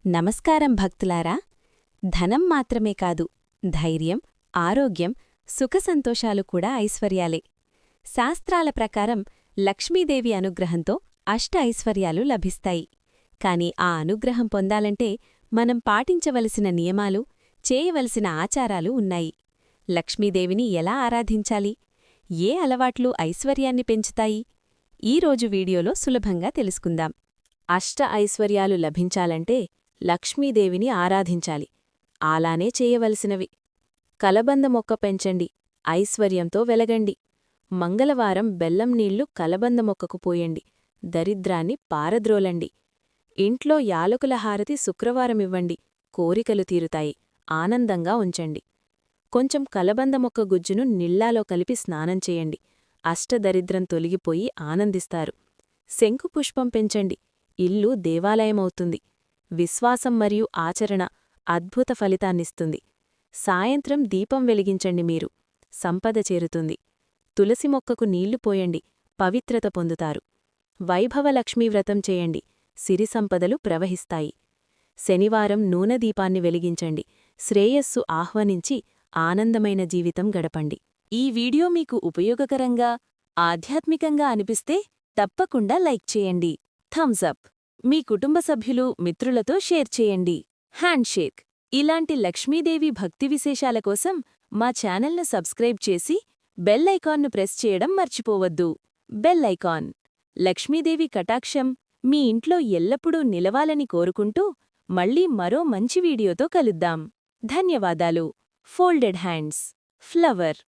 నమస్కారం భక్తులారా. ధనం మాత్రమే కాదు, ధైర్యం, ఆరోగ్యం, సుఖసంతోషాలు కూడా ఐశ్వర్యాలే. శాస్త్రాల ప్రకారం లక్ష్మీదేవి అనుగ్రహంతో అష్ట ఐశ్వర్యాలు లభిస్తాయి. కాని ఆ అనుగ్రహం పొందాలంటే మనం పాటించవలసిన నియమాలు, చేయవలసిన ఆచారాలు ఉన్నాయి. లక్ష్మీదేవిని ఎలా ఆరాధించాలి? ఏ అలవాట్లు ఐశ్వర్యాన్ని పెంచుతాయి? ఈరోజు వీడియోలో సులభంగా తెలుసుకుందాం. అష్ట ఐశ్వర్యాలు లభించాలంటే లక్ష్మీదేవిని ఆరాధించాలి. అలానే చేయవలసినవి: కలబంద మొక్క పెంచండి, ఐశ్వర్యంతో వెలగండి. మంగళవారం బెల్లం నీళ్లు కలబంద మొక్కకు పోయండి, దరిద్రాన్ని పారద్రోలండి. ఇంట్లో యాలకుల హారతి శుక్రవారమివ్వండి, కోరికలు తీరుతాయి, ఆనందంగా ఉంచండి. కొంచెం కలబంద మొక్క గుజ్జును నీళ్లలో కలిపి స్నానం చేయండి, అష్టదరిద్రం తొలగిపోయి ఆనందిస్తారు. శంకుపుష్పం పెంచండి, ఇల్లు దేవాలయమవుతుంది. విశ్వాసం మరియు ఆచరణ అద్భుత ఫలితాన్నిస్తుంది. సాయంత్రం దీపం వెలిగించండి, మీరు సంపద చేరుతుంది. తులసి మొక్కకు నీళ్లు పోయండి, పవిత్రత పొందుతారు. వైభవలక్ష్మీ వ్రతం చేయండి, సిరి సంపదలు ప్రవహిస్తాయి. శనివారం నూనె దీపాన్ని వెలిగించండి, శ్రేయస్సు ఆహ్వానించి ఆనందమైన జీవితం గడపండి. ఈ వీడియో మీకు ఉపయోగకరంగా, ఆధ్యాత్మికంగా అనిపిస్తే తప్పకుండా లైక్ చేయండి. Thums up. మీ కుటుంబ సభ్యులు, మిత్రులతో షేర్ చేయండి. హ్యాండ్షేక్. ఇలాంటి లక్ష్మీదేవి భక్తి విశేషాల కోసం మా ఛానల్ను సబ్స్క్రైబ్ చేసి బెల్ ఐకాన్ను ప్రెస్ చేయడం మర్చిపోవద్దు. Bell icon. లక్ష్మీదేవి కటాక్షం మీ ఇంట్లో ఎల్లప్పుడూ నిలవాలని కోరుకుంటూ మళ్ళీ మరో మంచి వీడియోతో కలుద్దాం. ధన్యవాదాలు. Folded hands. ఫ్లవర్.